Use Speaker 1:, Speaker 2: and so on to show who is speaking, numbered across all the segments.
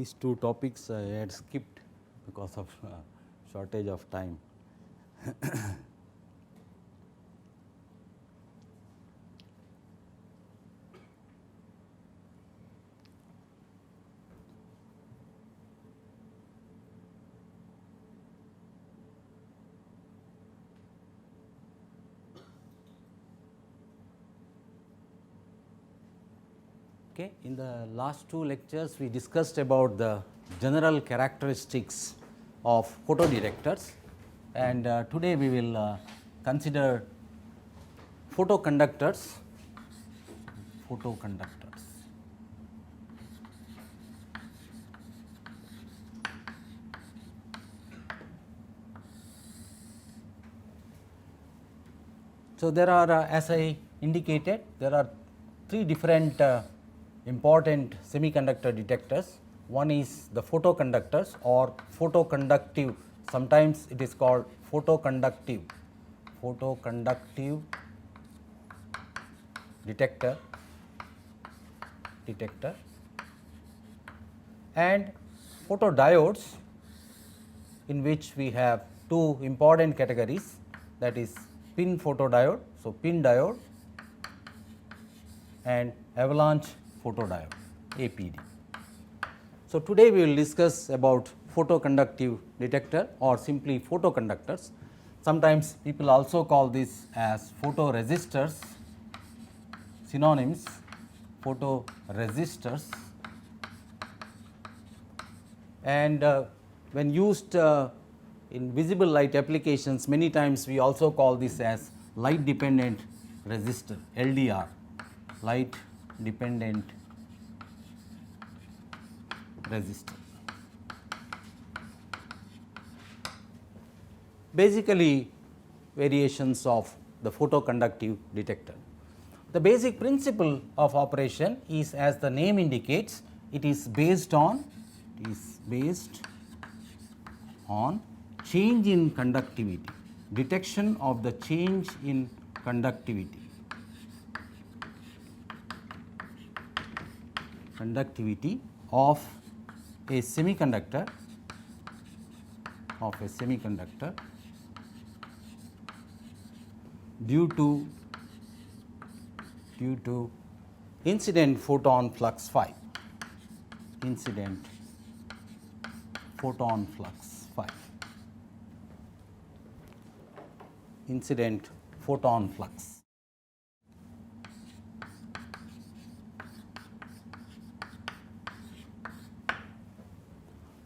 Speaker 1: These two topics I had skipped because of shortage of time. Okay. In the last two lectures, we discussed about the general characteristics of photodetectors, and today we will consider photoconductors. So, there are as I indicated, there are three different important semiconductor detectors. One is the photoconductors or photoconductive, sometimes it is called photoconductive detector, and photodiodes, in which we have two important categories, that is pin photodiode, so pin diode, and avalanche photodiode, APD. So, today we will discuss about photoconductive detector or simply photoconductors. Sometimes people also call this as photoresistors, synonyms, photoresistors, and when used in visible light applications, many times we also call this as light dependent resistor, LDR, light dependent resistor. Basically, variations of the photoconductive detector. The basic principle of operation is, as the name indicates, it is based on change in conductivity, detection of the change in conductivity of a semiconductor due to incident photon flux phi, incident photon flux.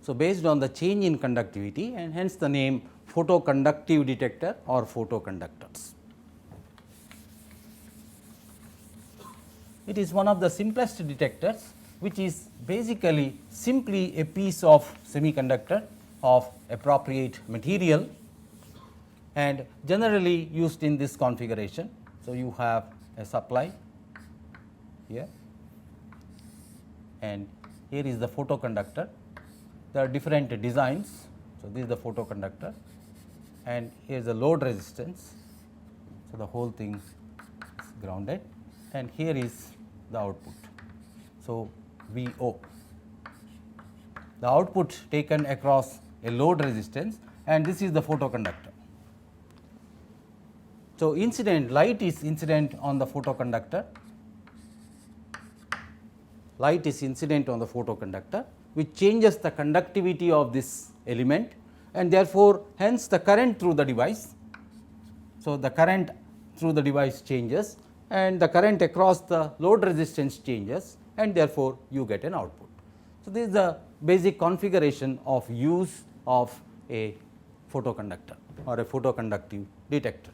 Speaker 1: So, based on the change in conductivity, and hence the name photoconductive detector or photoconductors. It is one of the simplest detectors, which is basically simply a piece of semiconductor of appropriate material and generally used in this configuration. So, you have a supply here, and here is the photoconductor. There are different designs. So, this is the photoconductor, and here is the load resistance. So, the whole thing is grounded, and here is the output. So, VO, the output taken across a load resistance, and this is the photoconductor. So, light is incident on the photoconductor, which changes the conductivity of this element, and therefore, hence the current through the device. So, the current through the device changes, and the current across the load resistance changes, and therefore, you get an output. So, this is the basic configuration of use of a photoconductor or a photoconductive detector.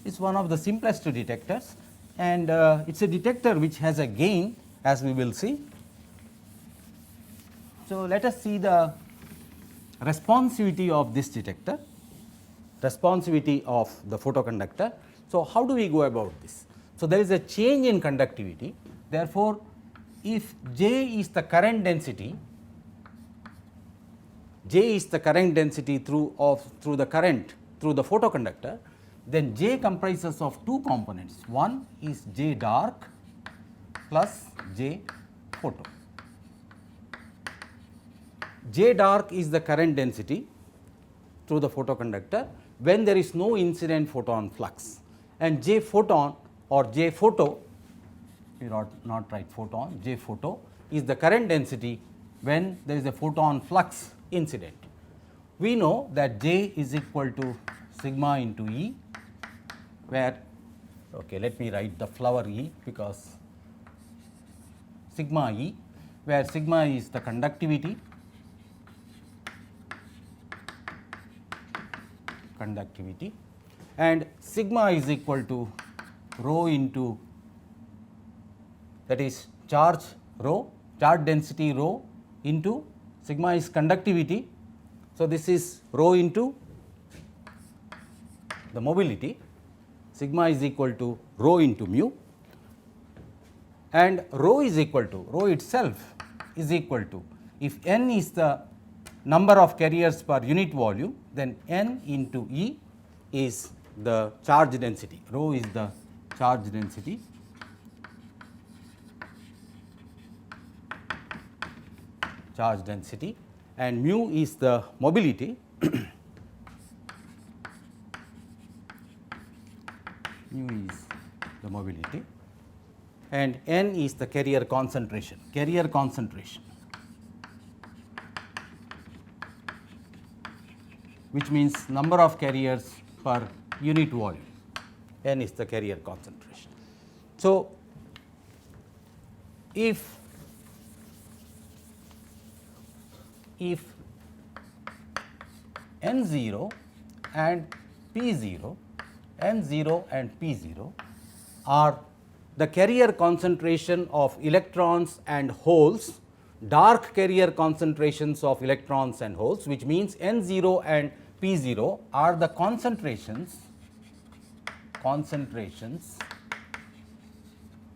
Speaker 1: It is one of the simplest detectors, and it is a detector which has a gain, as we will see. So, let us see the responsivity of this detector, responsivity of the photoconductor. So, how do we go about this? So, there is a change in conductivity. Therefore, if J is the current density, through the current through the photoconductor, then J comprises of two components. One is J dark plus J photo. J dark is the current density through the photoconductor when there is no incident photon flux, and J photon or J photo, we not write photon, J photo is the current density when there is a photon flux incident. We know that J is equal to sigma into E, where, okay, let me write the flower E, because sigma E, where sigma is the conductivity, and sigma is equal to rho into, that is charge rho, charge density rho into sigma is conductivity. So, this is rho into the mobility, sigma is equal to rho into mu, and rho is equal to, rho itself is equal to, if n is the number of carriers per unit volume, then n into E is the charge density, rho is the charge density, and mu is the mobility, and n is the carrier concentration, which means number of carriers per unit volume, n is the carrier concentration. So, if N0 and P0, N0 and P0 are the carrier concentration of electrons and holes, dark carrier concentrations of electrons and holes, which means N0 and P0 are the concentrations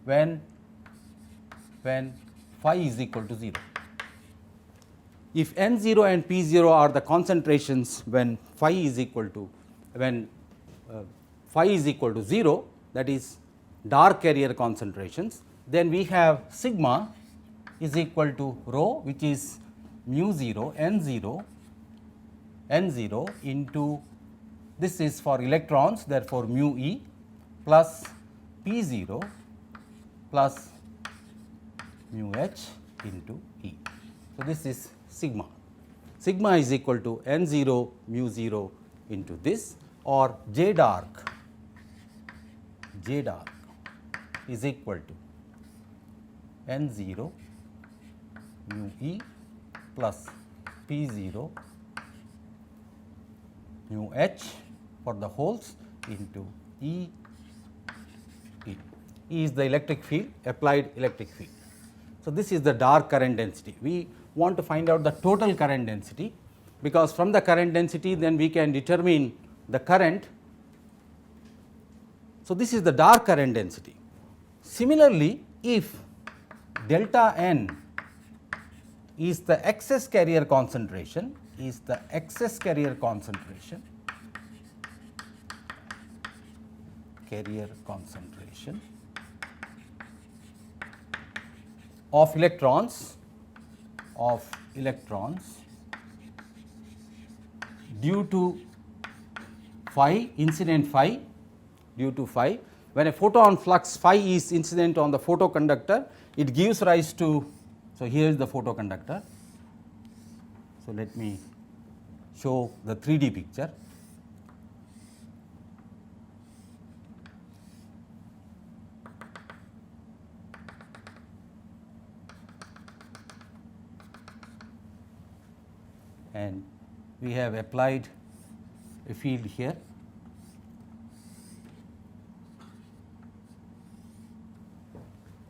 Speaker 1: when phi is equal to 0. If N0 and P0 are the concentrations when phi is equal to, phi is equal to 0, that is dark carrier concentrations, then we have sigma is equal to rho, which is mu 0 N0 into, this is for electrons, therefore mu E, plus P0 plus mu H into E. So, this is sigma. Sigma is equal to N0 mu 0 into this, or J dark is equal to N0 mu E plus P0 mu H for the holes into E. E is the electric field, applied electric field. So, this is the dark current density. We want to find out the total current density, because from the current density then we can determine the current. So, this is the dark current density. Similarly, if delta n is the excess carrier concentration, of electrons due to phi, incident phi, when a photon flux phi is incident on the photoconductor, it gives rise to, so here is the photoconductor. So, let me show the 3D picture. And we have applied a field here.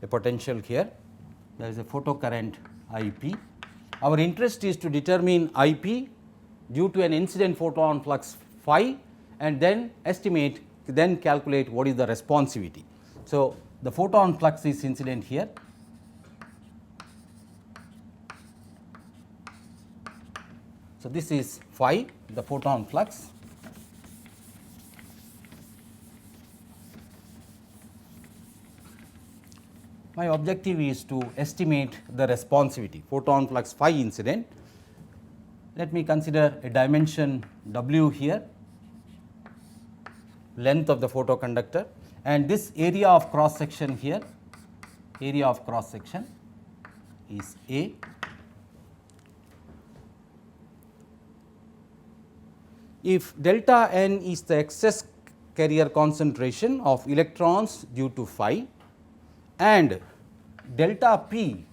Speaker 1: A potential here, there is a photocurrent IP. Our interest is to determine IP due to an incident photon flux phi, and then estimate, then calculate what is the responsivity. So, the photon flux is incident here. So, this is phi, the photon flux, my objective is to estimate the responsivity, photon flux phi incident. Let me consider a dimension W here, length of the photoconductor, and this area of cross section here, area of cross section is A. If delta n is the excess carrier concentration of electrons due to phi and delta p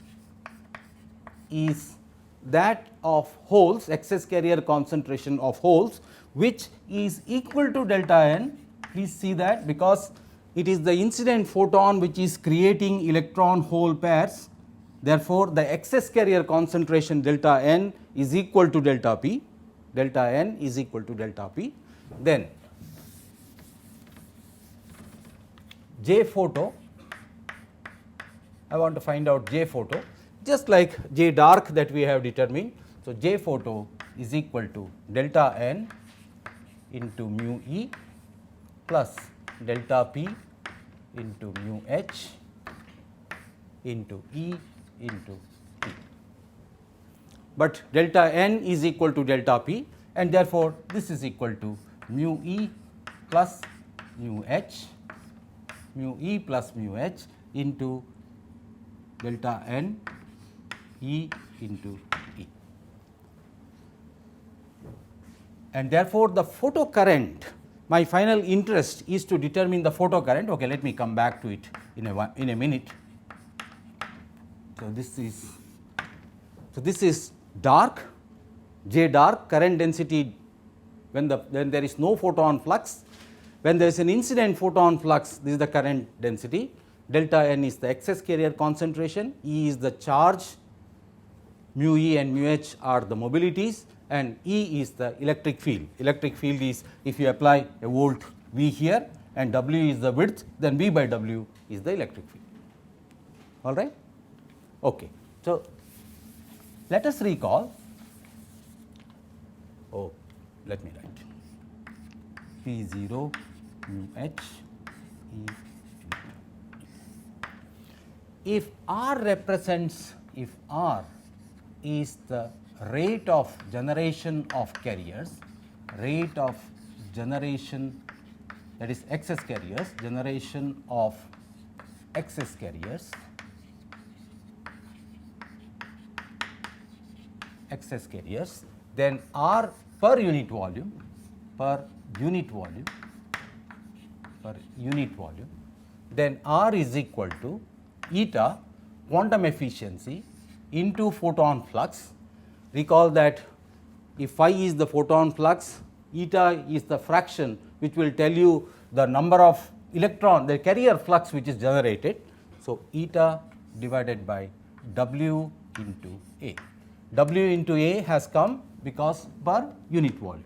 Speaker 1: is that of holes, excess carrier concentration of holes, which is equal to delta n. Please see that, because it is the incident photon which is creating electron hole pairs. Therefore, the excess carrier concentration delta n is equal to delta p, delta n is equal to delta p. Then J photo, I want to find out J photo, just like J dark that we have determined. So, J photo is equal to delta n into mu E plus delta p into mu H into E into P. But delta n is equal to delta p, and therefore, this is equal to mu E plus mu H, mu E plus mu H into delta n E into E. And therefore, the photocurrent, my final interest is to determine the photocurrent. Okay, let me come back to it in a minute. So, this is dark, J dark, current density when there is no photon flux. When there is an incident photon flux, this is the current density. Delta n is the excess carrier concentration, E is the charge, mu E and mu H are the mobilities, and E is the electric field. Electric field is, if you apply a volt V here and W is the width, then V by W is the electric field. All right? Okay. So, let us recall, let me write P 0 mu H E. If R represents, if R is the rate of generation of carriers, rate of generation, that is excess carriers, generation of excess carriers, then R per unit volume, then R is equal to eta quantum efficiency into photon flux. Recall that if phi is the photon flux, eta is the fraction which will tell you the number of electron, the carrier flux which is generated. So, eta divided by W into A. W into A has come because per unit volume.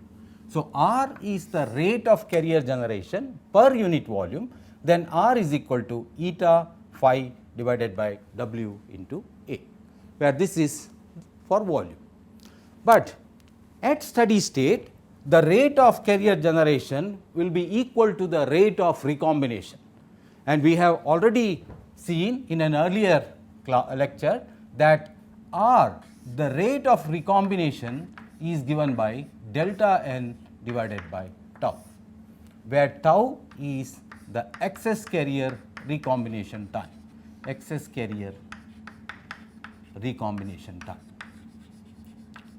Speaker 1: So, R is the rate of carrier generation per unit volume, then R is equal to eta phi divided by W into A, where this is for volume. But at steady state, the rate of carrier generation will be equal to the rate of recombination, and we have already seen in an earlier lecture that R, the rate of recombination, is given by delta n divided by tau, where tau is the excess carrier recombination time, excess carrier recombination time.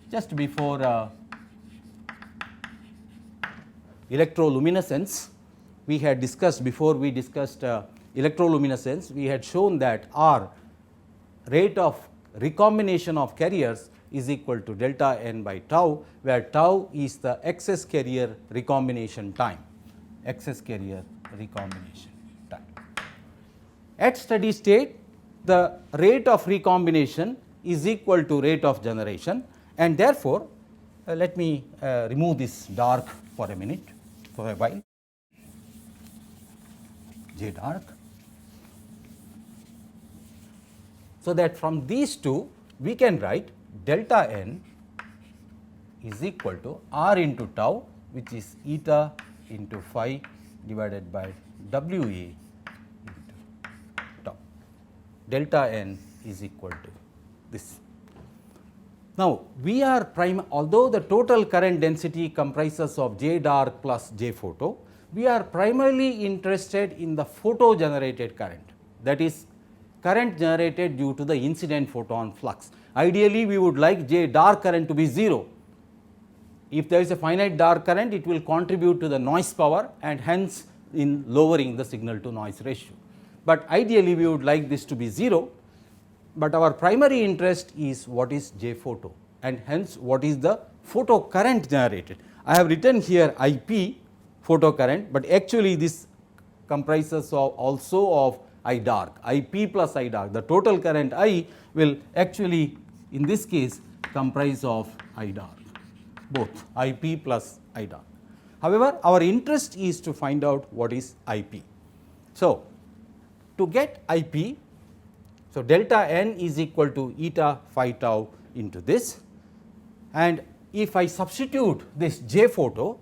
Speaker 1: Just before electroluminescence, we had discussed, before we discussed electroluminescence, we had shown that R, rate of recombination of carriers, is equal to delta n by tau, where tau is the excess carrier recombination time, excess carrier recombination time. At steady state, the rate of recombination is equal to rate of generation, and therefore, let me remove this dark for a minute, for a while, J dark. So, that from these two we can write delta n is equal to R into tau, which is eta into phi divided by W A into tau. delta n is equal to this. Now, we are although the total current density comprises of J dark plus J photo, we are primarily interested in the photo generated current, that is current generated due to the incident photon flux. Ideally, we would like J dark current to be 0. If there is a finite dark current, it will contribute to the noise power and hence in lowering the signal to noise ratio. But ideally, we would like this to be 0, but our primary interest is what is J photo and hence what is the photo current generated. I have written here IP photo current, but actually this comprises of also of I dark, IP plus I dark. The total current I will actually in this case comprise of I dark, both IP plus I dark. However, our interest is to find out what is IP. So, to get IP, so delta n is equal to eta phi tau into this, and if I substitute this J photo,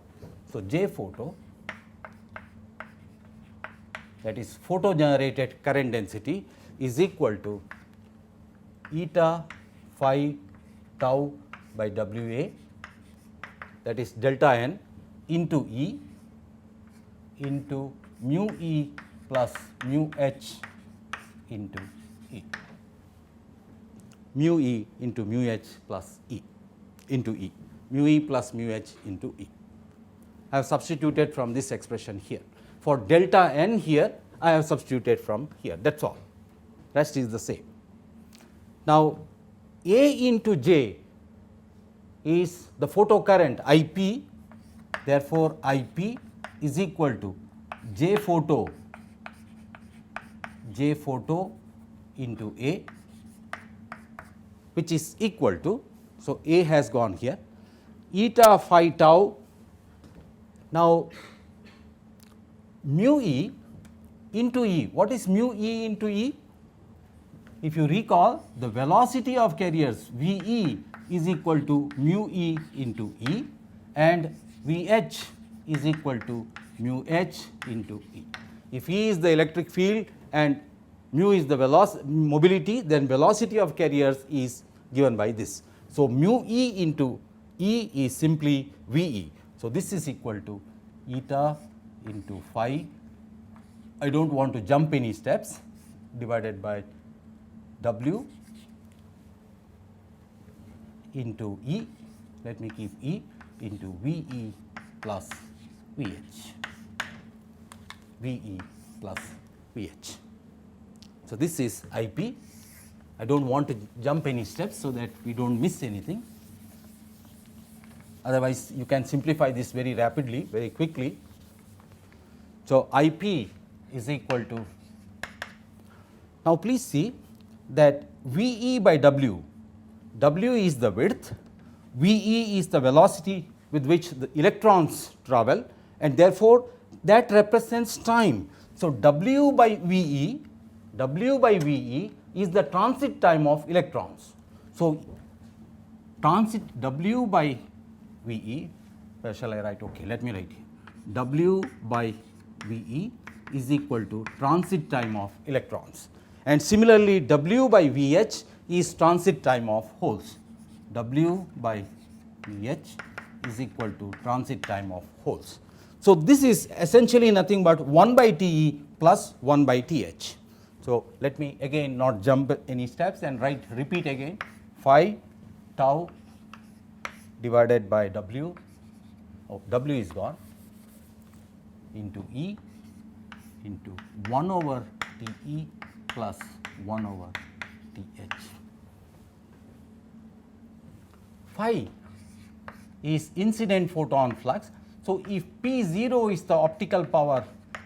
Speaker 1: so J photo, that is photo generated current density, is equal to eta phi tau by W A, that is delta n into E into mu E plus mu H into E, mu E into mu H plus E into E, mu E plus mu H into E. I have substituted from this expression here. For delta n here, I have substituted from here, that is all, rest is the same. Now, A into J is the photo current IP, therefore, IP is equal to J photo into A, which is equal to, so A has gone here, eta phi tau. Now, mu E into E, what is mu E into E? If you recall, the velocity of carriers V E is equal to mu E into E and V H is equal to mu H into E. If E is the electric field and mu is the mobility, then velocity of carriers is given by this. So, mu E into E is simply V E. So, this is equal to eta into phi, I do not want to jump any steps, divided by W into E, let me keep E, into V E plus V H, V E plus V H. So, this is IP. I do not want to jump any steps so that we do not miss anything. Otherwise, you can simplify this very rapidly, very quickly. So, IP is equal to, now please see that V E by W, W is the width, V E is the velocity with which the electrons travel, and therefore, that represents time. So, W by V E is the transit time of electrons. So, transit W by V E, where shall I write? Okay, let me write here. W by V E is equal to transit time of electrons, and similarly W by V H is transit time of holes. W by V H is equal to transit time of holes. So, this is essentially nothing but 1 by T E plus 1 by T H. So, let me again not jump any steps and repeat again, phi tau divided by W, W is gone, into E into 1 over T E plus 1 over T H. Phi is incident photon flux. So, if P 0 is the optical power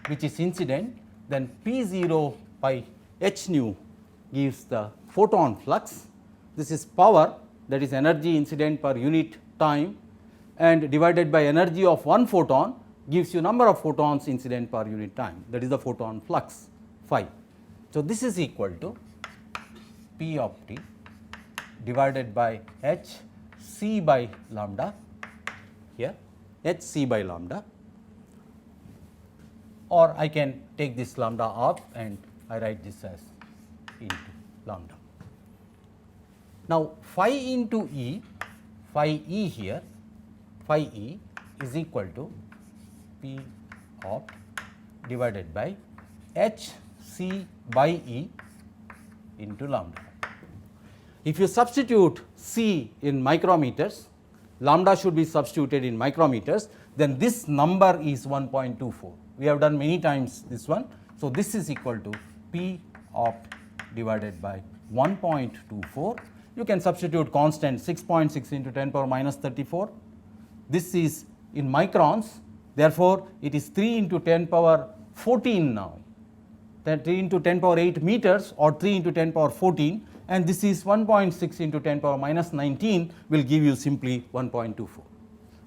Speaker 1: which is incident, then P 0 by h nu gives the photon flux. This is power, that is energy incident per unit time, and divided by energy of one photon gives you number of photons incident per unit time, that is the photon flux phi. So, this is equal to P of t divided by h c by lambda, here h c by lambda, or I can take this lambda off and I write this as into lambda. Now, phi into E, phi E here, phi E is equal to P opt divided by H C by E into lambda. If you substitute C in micrometers, lambda should be substituted in micrometers, then this number is 1.24. We have done many times this one. So, this is equal to P opt divided by 1.24. You can substitute constant 6.6 into 10 power minus 34. This is in microns, therefore, it is 3 into 10 power 14 now, that 3 into 10 power 8 meters or 3 into 10 power 14, and this is 1.6 into 10 power minus 19 will give you simply 1.24.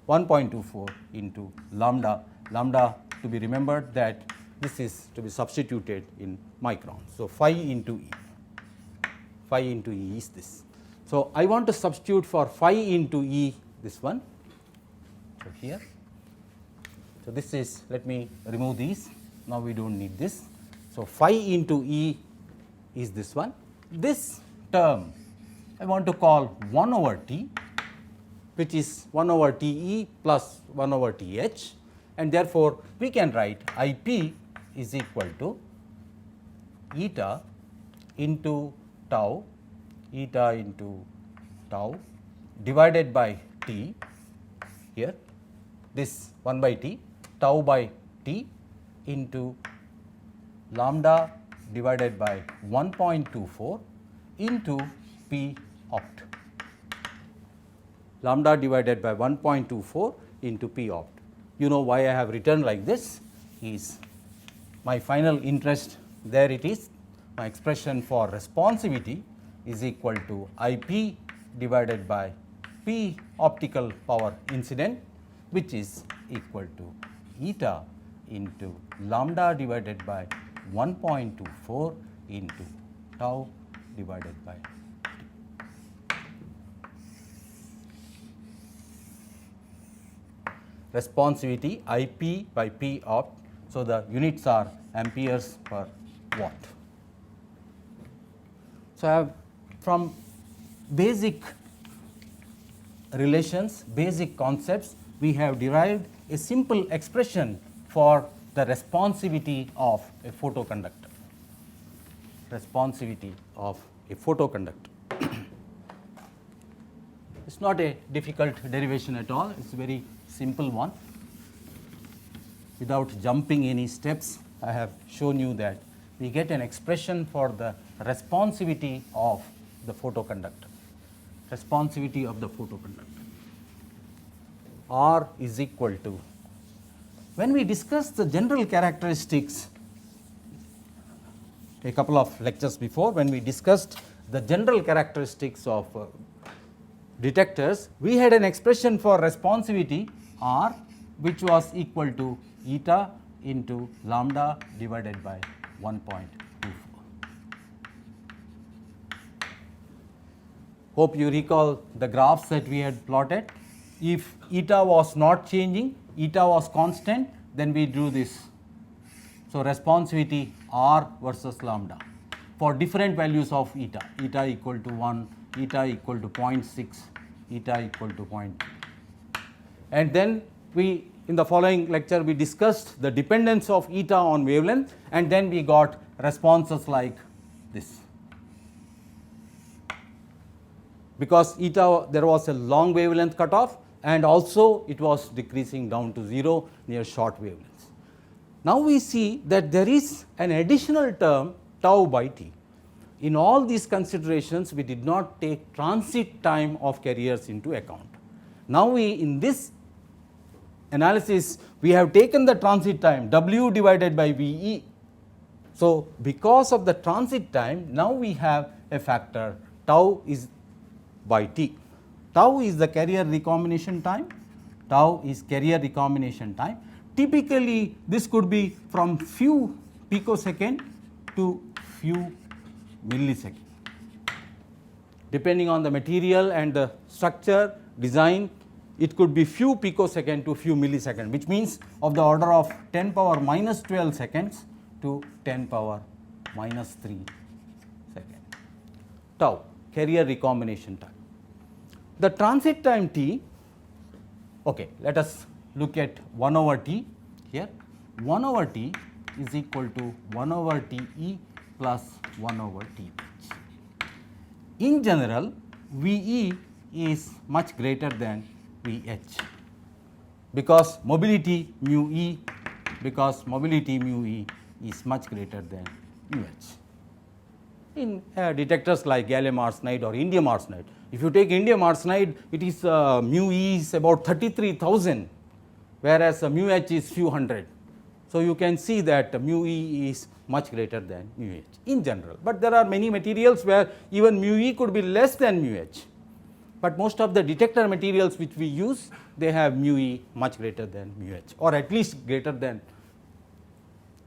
Speaker 1: 1.24 into lambda, lambda to be remembered that this is to be substituted in microns. So, phi into E, phi into E is this. So, I want to substitute for phi into E this one. So, here. So, this is, let me remove these, now we do not need this. So, phi into E is this one. This term I want to call 1 over T, which is 1 over T E plus 1 over T H, and therefore, we can write I P is equal to eta into tau, eta into tau divided by T here, this 1 by T, tau by T into lambda divided by 1.24 into P opt, lambda divided by 1.24 into P opt. You know why I have written like this is my final interest, there it is, my expression for responsivity is equal to I P divided by P optical power incident, which is equal to eta into lambda divided by 1.24 into tau divided by T. Responsivity I P by P opt. So, the units are amperes per watt. So, I have from basic relations, basic concepts, we have derived a simple expression for the responsivity of a photoconductor, responsivity of a photoconductor. It is not a difficult derivation at all, it is a very simple one. Without jumping any steps, I have shown you that we get an expression for the responsivity of the photoconductor, responsivity of the photoconductor. R is equal to, when we discussed the general characteristics a couple of lectures before, when we discussed the general characteristics of detectors, we had an expression for responsivity R, which was equal to eta into lambda divided by 1.24. Hope you recall the graphs that we had plotted. If eta was not changing, eta was constant, then we drew this. So, responsivity R versus lambda for different values of eta, eta equal to 1, eta equal to 0.6, eta equal to 0.2. And then we, in the following lecture, we discussed the dependence of eta on wavelength, and then we got responses like this. Because eta, there was a long wavelength cutoff, and also it was decreasing down to 0 near short wavelengths. Now, we see that there is an additional term tau by T. In all these considerations, we did not take transit time of carriers into account. Now, we in this analysis, we have taken the transit time W divided by V E. So, because of the transit time, now we have a factor tau is by T. Tau is the carrier recombination time, tau is carrier recombination time. Typically, this could be from few picosecond to few millisecond. Depending on the material and the structure, design, it could be few picosecond to few millisecond, which means of the order of 10 power minus 12 seconds to 10 power minus 3 seconds. tau, carrier recombination time. The transit time t, okay, let us look at 1 over t here. 1 over t is equal to 1 over t e plus 1 over t h. In general, V e is much greater than V h because mobility mu e is much greater than mu h. In detectors like gallium arsenide or indium arsenide, if you take indium arsenide, it is mu e is about 33,000, whereas mu h is few hundred. So, you can see that mu e is much greater than mu h in general, but there are many materials where even mu e could be less than mu h, but most of the detector materials which we use, they have mu e much greater than mu h or at least greater than.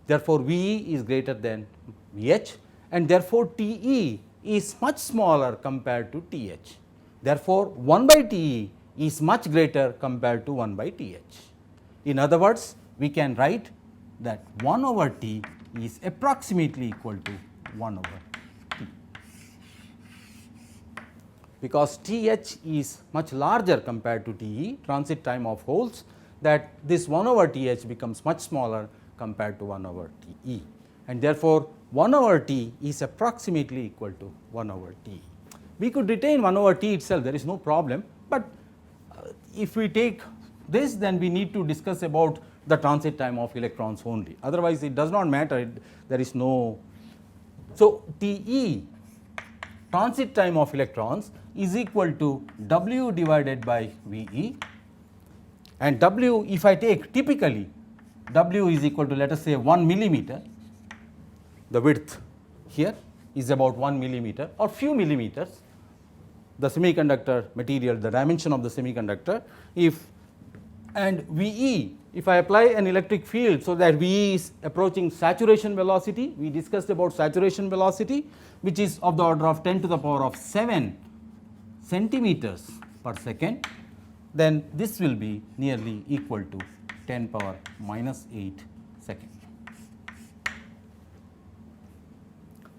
Speaker 1: Therefore, V e is greater than V h, and therefore, T e is much smaller compared to T h. Therefore, 1 by T e is much greater compared to 1 by T h. In other words, we can write that 1 over T is approximately equal to 1 over T, because T h is much larger compared to T e, transit time of holes, that this 1 over T h becomes much smaller compared to 1 over T e, and therefore, 1 over T is approximately equal to 1 over T. We could retain 1 over T itself, there is no problem, but if we take this, then we need to discuss about the transit time of electrons only, otherwise it does not matter, there is no. So, T e, transit time of electrons, is equal to W divided by V e, and W, if I take typically W is equal to, let us say, 1 millimeter, the width here is about 1 millimeter or few millimeters, the semiconductor material, the dimension of the semiconductor. If and V e, if I apply an electric field, so that V e is approaching saturation velocity, we discussed about saturation velocity, which is of the order of 10 to the power of 7 centimeters per second, then this will be nearly equal to 10 power minus 8 seconds.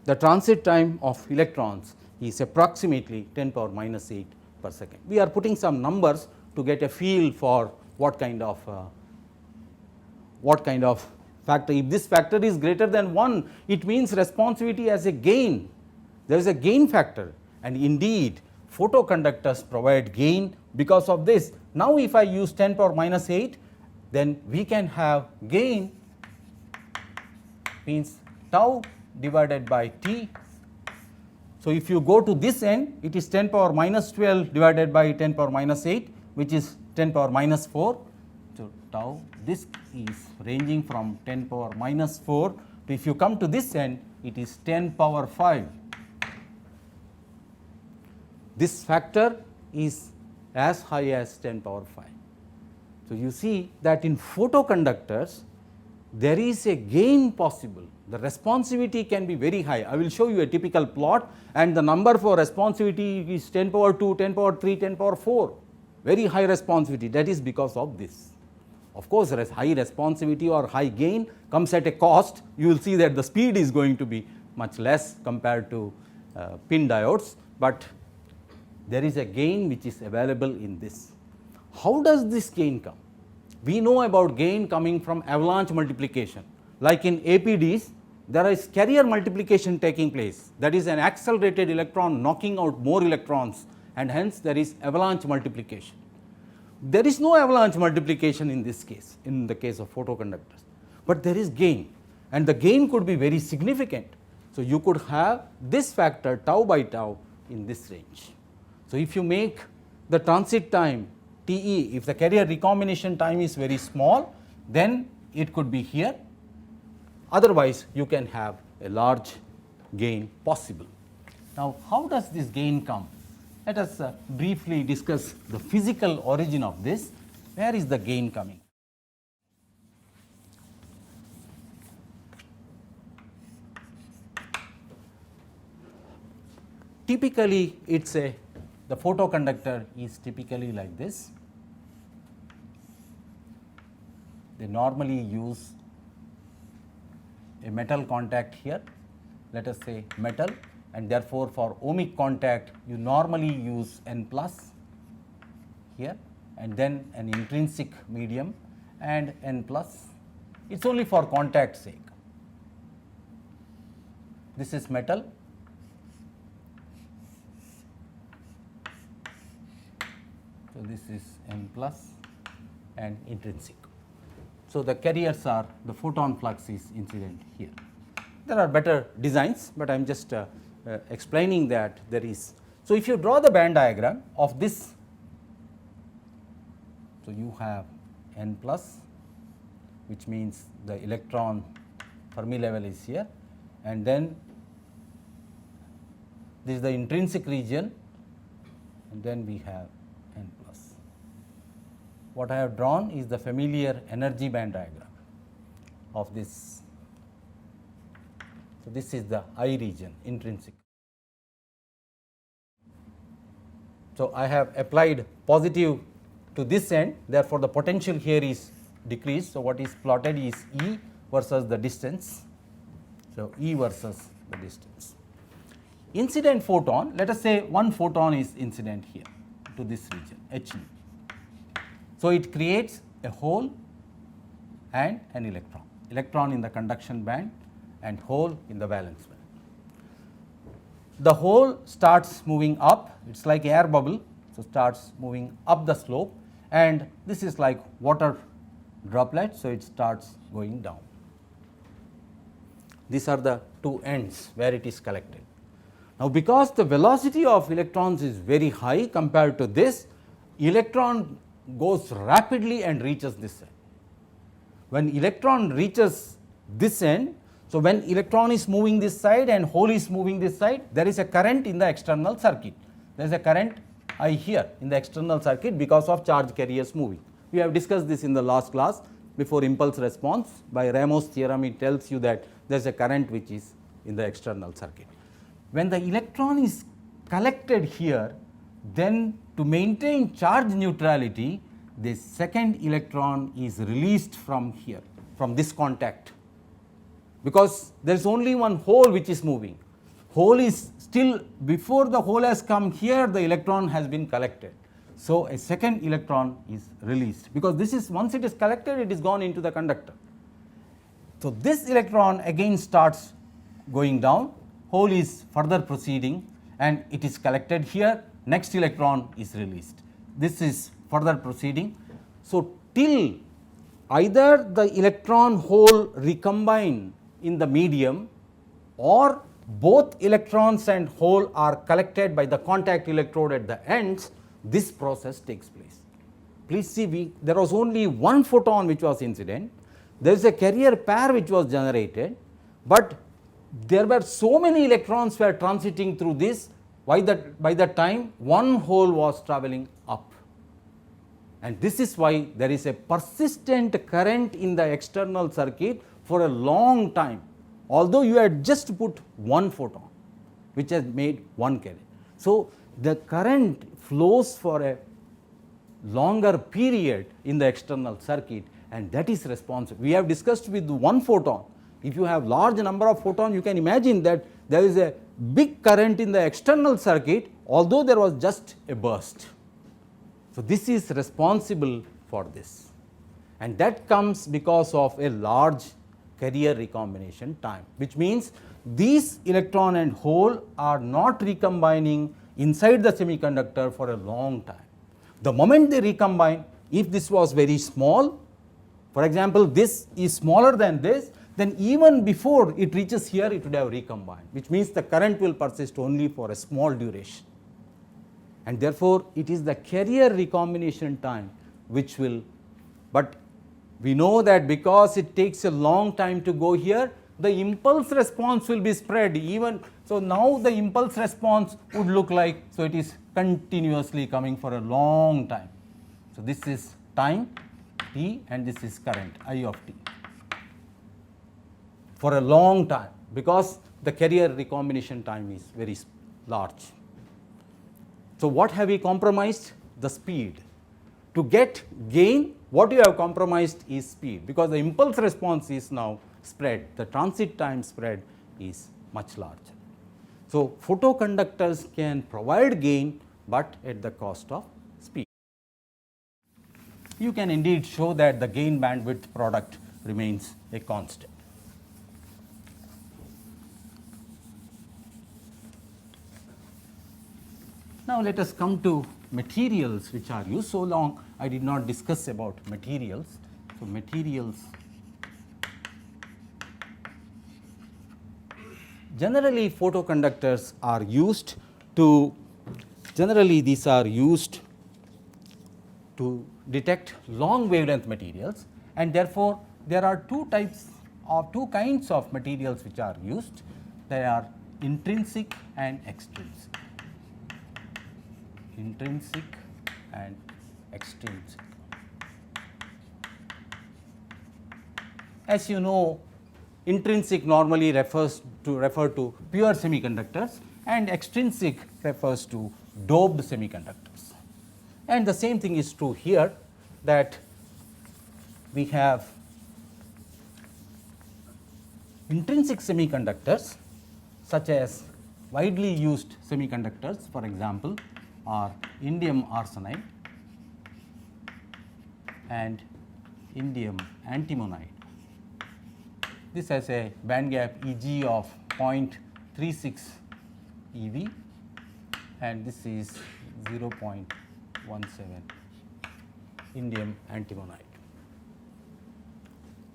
Speaker 1: The transit time of electrons is approximately 10 power minus 8 per second. We are putting some numbers to get a feel for what kind of factor. If this factor is greater than 1, it means responsivity has a gain. There is a gain factor, and indeed photoconductors provide gain because of this. Now, if I use 10 power minus 8, then we can have gain, means tau divided by T. So, if you go to this end, it is 10 power minus 12 divided by 10 power minus 8, which is 10 power minus 4. So, tau, this is ranging from 10 power minus 4 to, if you come to this end, it is 10 power 5. This factor is as high as 10 power 5. So, you see that in photoconductors there is a gain possible, the responsivity can be very high. I will show you a typical plot, and the number for responsivity is 10 power 2, 10 power 3, 10 power 4, very high responsivity. That is because of this. Of course, high responsivity or high gain comes at a cost. You will see that the speed is going to be much less compared to pin diodes, but there is a gain which is available in this. How does this gain come? We know about gain coming from avalanche multiplication. Like in APDs, there is carrier multiplication taking place, that is an accelerated electron knocking out more electrons, and hence there is avalanche multiplication. There is no avalanche multiplication in this case, in the case of photoconductors, but there is gain, and the gain could be very significant. So, you could have this factor tau by tau in this range. So, if you make the transit time T e, if the carrier recombination time is very small, then it could be here, otherwise you can have a large gain possible. Now, how does this gain come? Let us briefly discuss the physical origin of this. Where is the gain coming? Typically, the photoconductor is typically like this. They normally use a metal contact here, let us say metal, and therefore, for ohmic contact you normally use N plus here and then an intrinsic medium and N plus. It is only for contact sake. This is metal. So, this is N plus and intrinsic. So, the carriers are, the photon flux is incident here. There are better designs, but I am just explaining that there is. So, if you draw the band diagram of this, so you have N plus, which means the electron Fermi level is here, and then this is the intrinsic region, and then we have N plus. What I have drawn is the familiar energy band diagram of this. So, this is the I region, intrinsic. So, I have applied positive to this end, therefore, the potential here is decreased. So, what is plotted is E versus the distance. So, E versus the distance. Incident photon, let us say one photon is incident here to this region H. So, it creates a hole and an electron, electron in the conduction band and hole in the valence band. The hole starts moving up, it is like air bubble. So, starts moving up the slope, and this is like water droplet. So, it starts going down. These are the two ends where it is collected. Now, because the velocity of electrons is very high compared to this, electron goes rapidly and reaches this end. When electron reaches this end, so when electron is moving this side and hole is moving this side, there is a current in the external circuit. There is a current I here in the external circuit because of charge carriers moving. We have discussed this in the last class before impulse response. By Ramos theorem, it tells you that there is a current which is in the external circuit. When the electron is collected here, then to maintain charge neutrality, the second electron is released from here, from this contact, because there is only one hole which is moving. Hole is still, before the hole has come here, the electron has been collected. So, a second electron is released, because this is, once it is collected, it is gone into the conductor. So, this electron again starts going down, hole is further proceeding and it is collected here, next electron is released. This is further proceeding. So, till either the electron hole recombine in the medium, or both electrons and hole are collected by the contact electrode at the ends, this process takes place. Please see, there was only one photon which was incident, there is a carrier pair which was generated, but there were so many electrons were transiting through this, by the time one hole was travelling up. And this is why there is a persistent current in the external circuit for a long time, although you had just put one photon which has made one carrier. So, the current flows for a longer period in the external circuit, and that is responsible. We have discussed with one photon. If you have large number of photons, you can imagine that there is a big current in the external circuit, although there was just a burst. So, this is responsible for this, and that comes because of a large carrier recombination time, which means these electron and hole are not recombining inside the semiconductor for a long time. The moment they recombine, if this was very small, for example, this is smaller than this, then even before it reaches here, it would have recombined, which means the current will persist only for a small duration. And therefore, it is the carrier recombination time which will, but we know that because it takes a long time to go here, the impulse response will be spread even. So, now the impulse response would look like, so it is continuously coming for a long time. So, this is time t and this is current I of t for a long time, because the carrier recombination time is very large. So, what have we compromised? The speed. To get gain, what you have compromised is speed, because the impulse response is now spread, the transit time spread is much larger. So, photoconductors can provide gain, but at the cost of speed. You can indeed show that the gain bandwidth product remains a constant. Now, let us come to materials which are used. So long I did not discuss about materials. So, materials generally photoconductors are used to, generally these are used to detect long wavelength materials, and therefore, there are two kinds of materials which are used. They are intrinsic and extrinsic. Intrinsic and extrinsic. As you know, intrinsic normally refer to pure semiconductors, and extrinsic refers to doped semiconductors. And the same thing is true here, that we have intrinsic semiconductors such as widely used semiconductors, for example, are indium arsenide and indium antimonide. This has a band gap Eg of 0.36 eV, and this is 0.17 indium antimonide.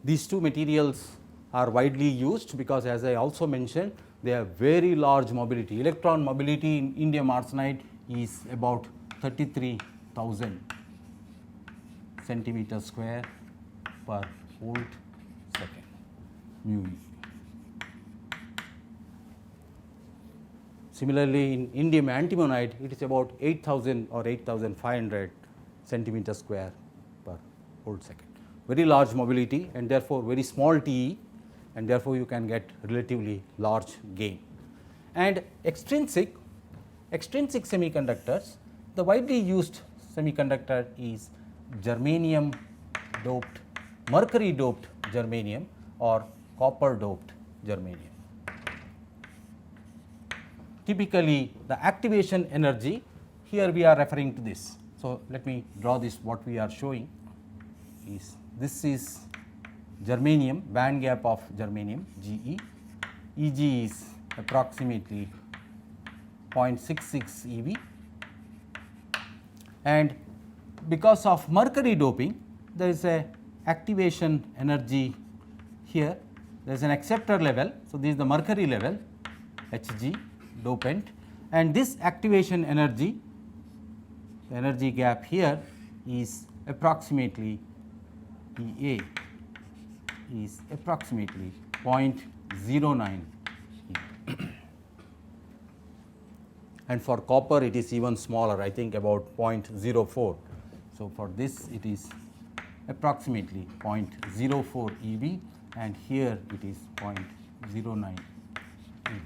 Speaker 1: These two materials are widely used because, as I also mentioned, they have very large mobility. Electron mobility in indium arsenide is about 33,000 centimeter square per volt second, mu. Similarly, in indium antimonide, it is about 8,000 or 8,500 centimeter square per volt second. Very large mobility, and therefore very small TE, and therefore you can get relatively large gain. And extrinsic semiconductors, the widely used semiconductor is germanium doped, mercury doped germanium or copper doped germanium. Typically, the activation energy, here we are referring to this. So, let me draw this. What we are showing is, this is germanium, band gap of germanium Ge, Eg is approximately 0.66 eV, and because of mercury doping, there is a activation energy here, there is an acceptor level. So, this is the mercury level Hg dopant, and this activation energy, the energy gap here is approximately Ea is approximately 0.09 and for copper it is even smaller, I think about 0.04. So, for this it is approximately 0.04 eV, and here it is 0.09 eV.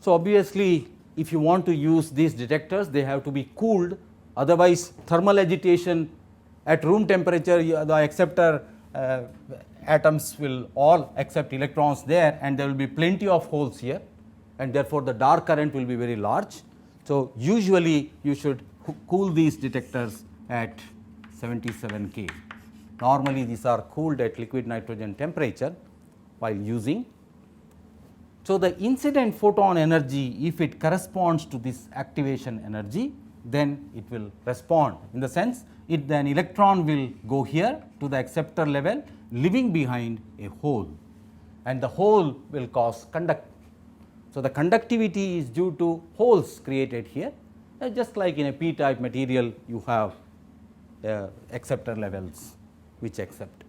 Speaker 1: So, obviously, if you want to use these detectors, they have to be cooled, otherwise thermal agitation at room temperature, the acceptor atoms will all accept electrons there, and there will be plenty of holes here, and therefore, the dark current will be very large. So, usually you should cool these detectors at 77 K. Normally, these are cooled at liquid nitrogen temperature while using. So, the incident photon energy, if it corresponds to this activation energy, then it will respond, in the sense an electron will go here to the acceptor level, leaving behind a hole, and the hole will cause conduct. So, the conductivity is due to holes created here, just like in a p type material you have acceptor levels which accept.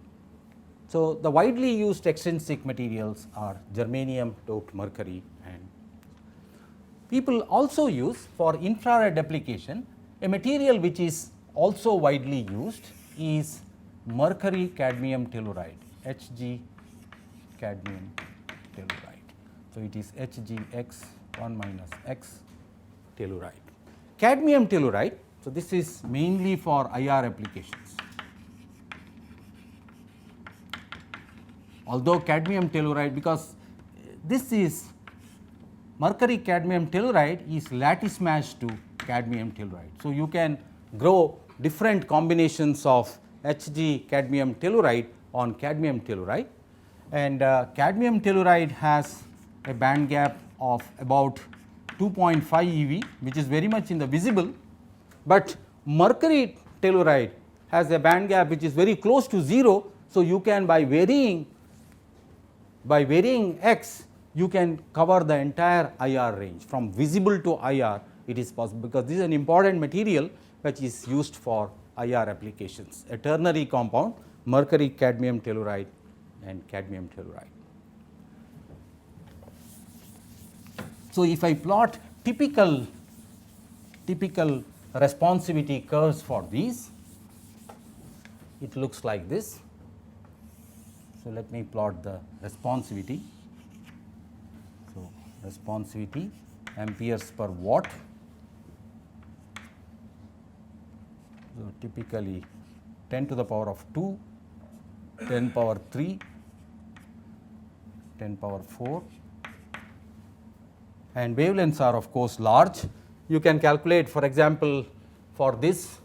Speaker 1: So, the widely used extrinsic materials are germanium doped mercury, and people also use for infrared application a material which is also widely used is mercury cadmium telluride, Hg cadmium telluride. So, it is HgX 1 minus X telluride. Cadmium telluride, so this is mainly for IR applications. Although cadmium telluride, because this is mercury cadmium telluride is lattice matched to cadmium telluride. So, you can grow different combinations of Hg cadmium telluride on cadmium telluride, and cadmium telluride has a band gap of about 2.5 eV, which is very much in the visible, but mercury telluride has a band gap which is very close to 0. So, you can by varying x, you can cover the entire IR range from visible to IR. It is possible because this is an important material which is used for IR applications, a ternary compound mercury cadmium telluride and cadmium telluride. So, if I plot typical responsivity curves for these, it looks like this. So, let me plot the responsivity. So, responsivity amperes per watt. So, typically 10 to the power of 2, 10 power 3, 10 power 4, and wavelengths are of course large. You can calculate, for example, for this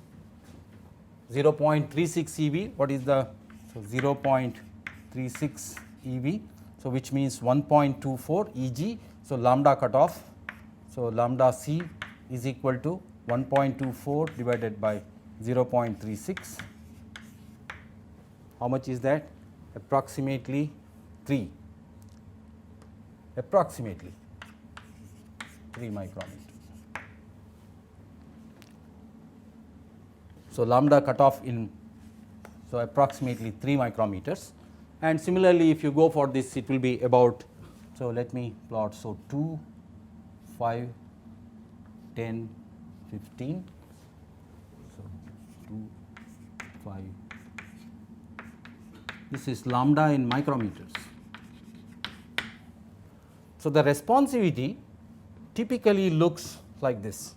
Speaker 1: 0.36 eV, what is the 0.36 eV, so which means 1.24 Eg. So, lambda cutoff, so lambda c is equal to 1.24 divided by 0.36. How much is that? Approximately 3, approximately 3 micrometers. So, lambda cutoff in, so approximately 3 micrometers, and similarly if you go for this it will be about, so let me plot, so 2, 5, 10, 15, so 2, 5, this is lambda in micrometers. So, the responsivity typically looks like this.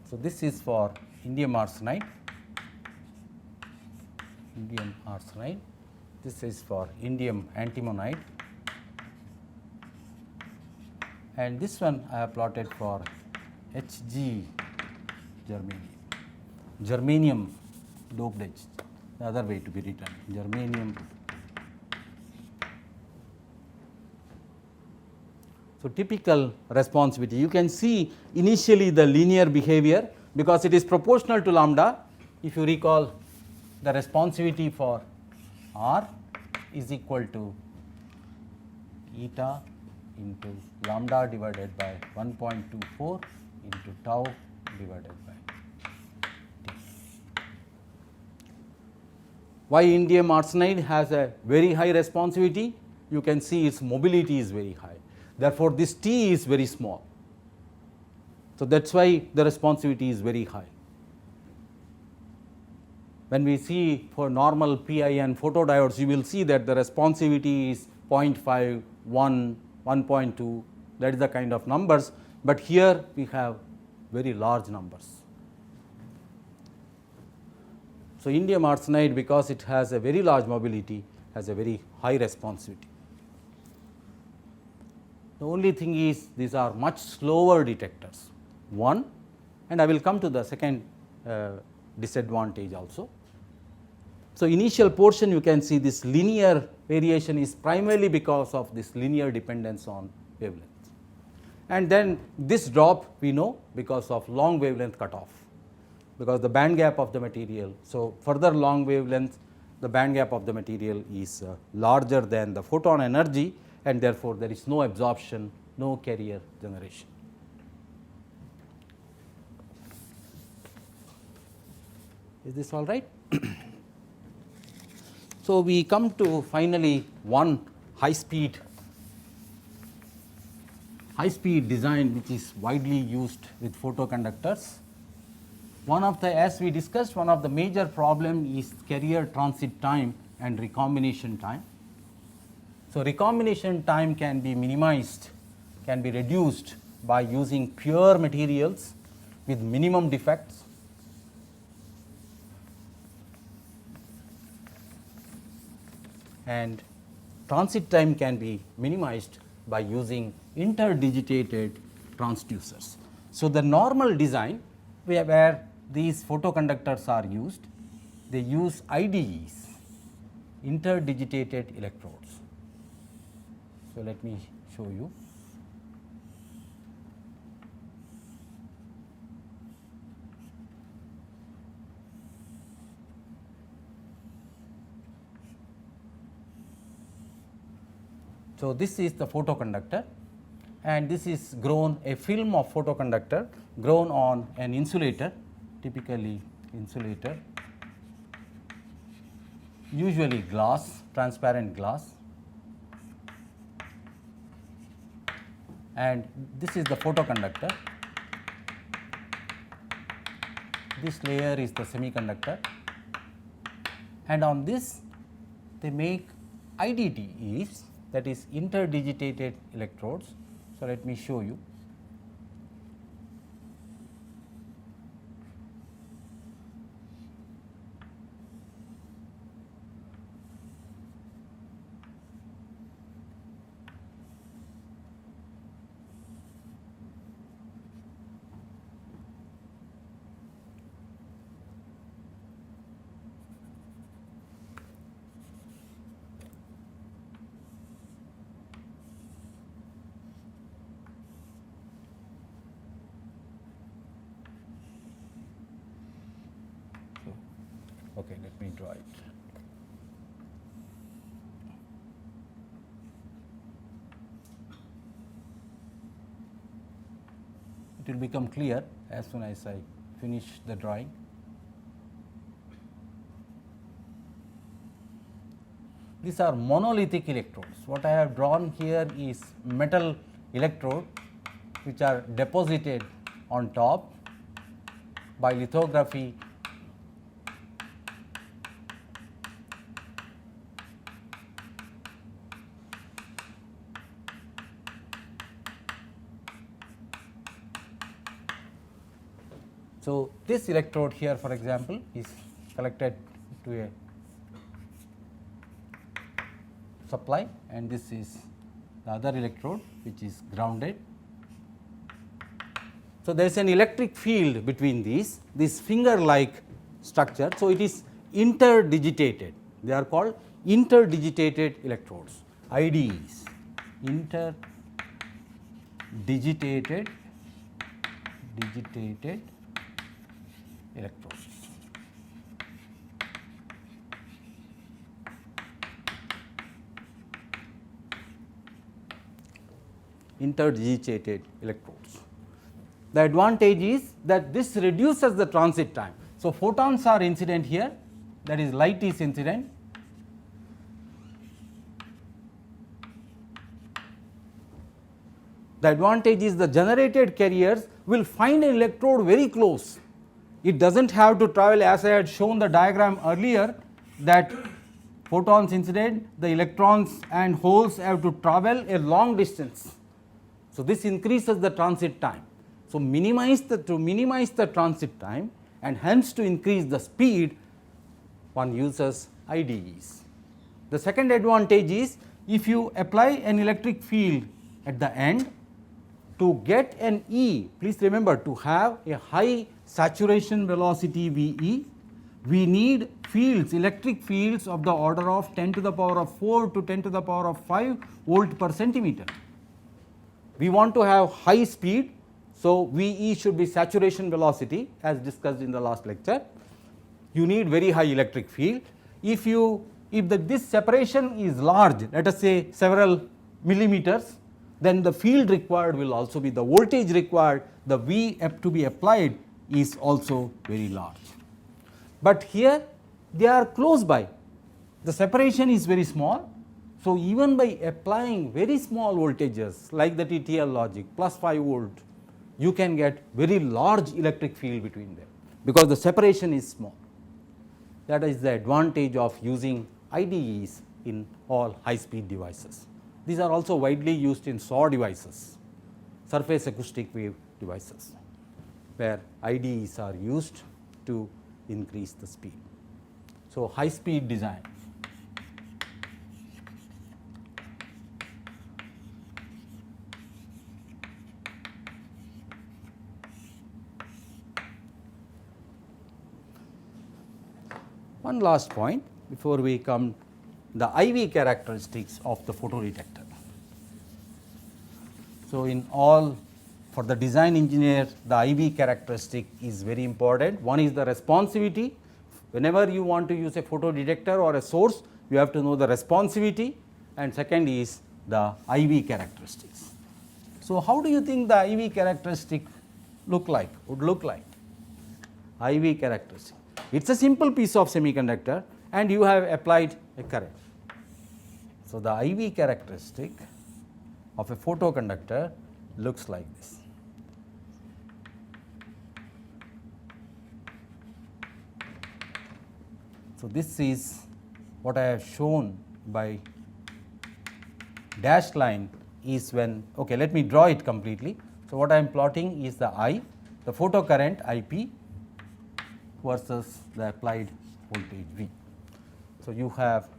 Speaker 1: So, this is for indium arsenide, this is for indium antimonide, and this one I have plotted for Hg germanium doped H, the other way to be written germanium. So, typical responsivity, you can see initially the linear behavior because it is proportional to lambda. If you recall, the responsivity for R is equal to eta into lambda divided by 1.24 into tau divided by T. Why indium arsenide has a very high responsivity? You can see its mobility is very high. Therefore, this T is very small. So, that is why the responsivity is very high. When we see for normal PIN photodiodes, you will see that the responsivity is 0.5, 1, 1.2, that is the kind of numbers, but here we have very large numbers. So, indium arsenide, because it has a very large mobility, has a very high responsivity. The only thing is these are much slower detectors, one, and I will come to the second disadvantage also. So, initial portion you can see this linear variation is primarily because of this linear dependence on wavelength, and then this drop we know because of long wavelength cutoff, because the band gap of the material. So, further long wavelength, the band gap of the material is larger than the photon energy, and therefore, there is no absorption, no carrier generation. Is this all right? So, we come to finally one high speed design which is widely used with photoconductors. One of the, as we discussed, one of the major problem is carrier transit time and recombination time. So, recombination time can be minimized, can be reduced by using pure materials with minimum defects. And transit time can be minimized by using interdigitated transducers. So, the normal design where these photoconductors are used, they use IDEs, interdigitated electrodes. So, let me show you. So, this is the photoconductor, and this is grown a film of photoconductor grown on an insulator, typically insulator, usually glass, transparent glass, and this is the photoconductor. This layer is the semiconductor, and on this they make IDTs, that is interdigitated electrodes. So, let me show you. Okay, let me draw it. It will become clear as soon as I finish the drawing. These are monolithic electrodes. What I have drawn here is metal electrode which are deposited on top by lithography. So, this electrode here, for example, is connected to a supply, and this is the other electrode which is grounded. So, there is an electric field between these, this finger like structure. So, it is interdigitated, they are called interdigitated electrodes, IDEs, interdigitated electrodes. Interdigitated electrodes. The advantage is that this reduces the transit time. So, photons are incident here, that is light is incident. The advantage is the generated carriers will find an electrode very close. It does not have to travel, as I had shown the diagram earlier, that photons incident, the electrons and holes have to travel a long distance. So, this increases the transit time. So, to minimize the transit time and hence to increase the speed, one uses IDEs. The second advantage is, if you apply an electric field at the end, to get an E, please remember, to have a high saturation velocity VE, we need fields, electric fields of the order of 10 to the power of 4 to 10 to the power of 5 volt per centimeter. We want to have high speed, so VE should be saturation velocity, as discussed in the last lecture. You need very high electric field. If this separation is large, let us say several millimeters, then the field required will also be, the voltage required, the V to be applied is also very large. But here they are close by, the separation is very small. So, even by applying very small voltages like the TTL logic plus 5 volt, you can get very large electric field between them, because the separation is small. That is the advantage of using IDEs in all high speed devices. These are also widely used in SAW devices, surface acoustic wave devices, where IDEs are used to increase the speed. So, high speed design. One last point before we come, the IV characteristics of the photodetector. So, in all, for the design engineer, the IV characteristic is very important. One is the responsivity. Whenever you want to use a photodetector or a source, you have to know the responsivity, and second is the IV characteristics. So, how do you think the IV characteristic would look like? IV characteristic. It is a simple piece of semiconductor and you have applied a current. So, the IV characteristic of a photoconductor looks like this. So, this is what I have shown by dashed line is when, okay, let me draw it completely. So, what I am plotting is the I, the photocurrent IP versus the applied voltage V. So, you have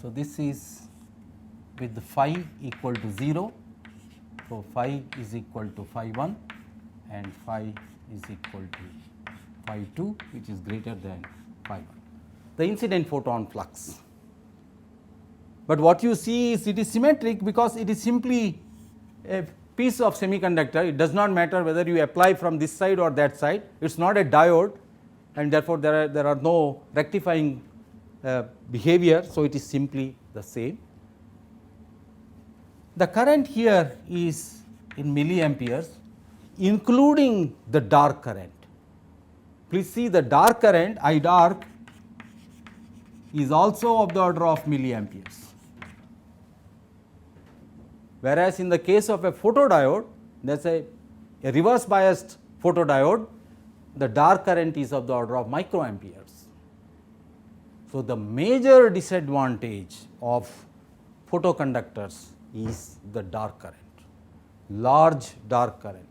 Speaker 1: so this is with the phi equal to 0. So, phi is equal to phi 1 and phi is equal to phi 2, which is greater than phi 1, the incident photon flux. But what you see is it is symmetric because it is simply a piece of semiconductor. It does not matter whether you apply from this side or that side, it is not a diode, and therefore, there are no rectifying behavior. So, it is simply the same. The current here is in milliamperes, including the dark current. Please see, the dark current I dark is also of the order of milliamperes, whereas in the case of a photodiode, that is a reverse biased photodiode, the dark current is of the order of microamperes. So, the major disadvantage of photoconductors is the dark current, large dark current.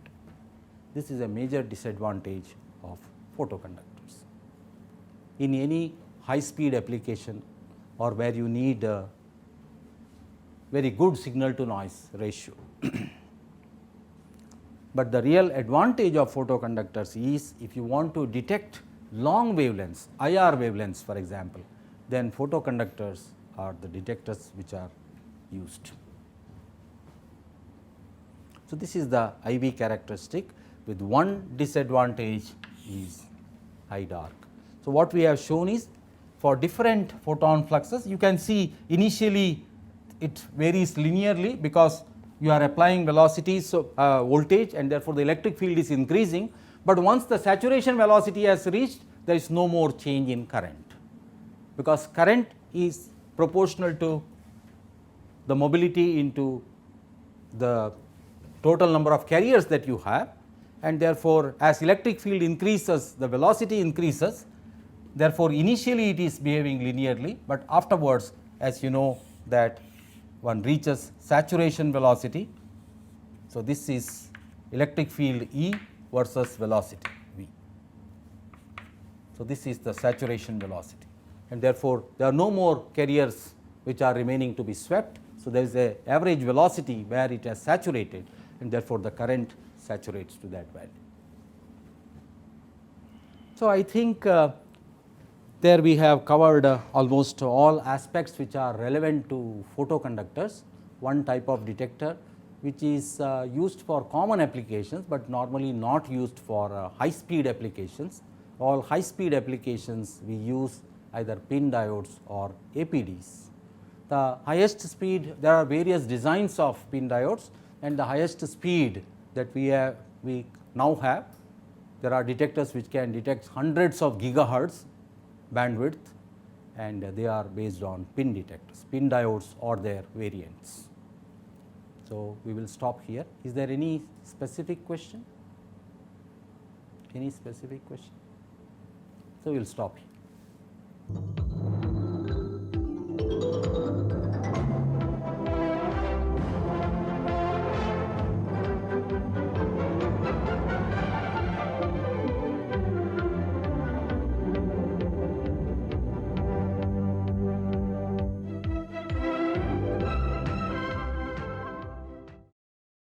Speaker 1: This is a major disadvantage of photoconductors. In any high speed application or where you need a very good signal to noise ratio. But the real advantage of photoconductors is if you want to detect long wavelengths, IR wavelengths for example, then photoconductors are the detectors which are used. So, this is the IV characteristic with one disadvantage is high dark. So, what we have shown is for different photon fluxes, you can see initially it varies linearly because you are applying velocities, so voltage, and therefore, the electric field is increasing, but once the saturation velocity has reached, there is no more change in current, because current is proportional to the mobility into the total number of carriers that you have, and therefore, as electric field increases, the velocity increases, therefore, initially it is behaving linearly, but afterwards, as you know that one reaches saturation velocity. So, this is electric field E versus velocity V. So, this is the saturation velocity, and therefore, there are no more carriers which are remaining to be swept. So, there is a average velocity where it has saturated, and therefore, the current saturates to that value. So, I think there we have covered almost all aspects which are relevant to photoconductors. One type of detector which is used for common applications, but normally not used for high speed applications, all high speed applications we use either pin diodes or APDs. The highest speed, there are various designs of pin diodes, and the highest speed that we now have, there are detectors which can detect hundreds of gigahertz bandwidth, and they are based on pin detectors, pin diodes or their variants. So, we will stop here. Is there any specific question? Any specific question? So, we will stop here.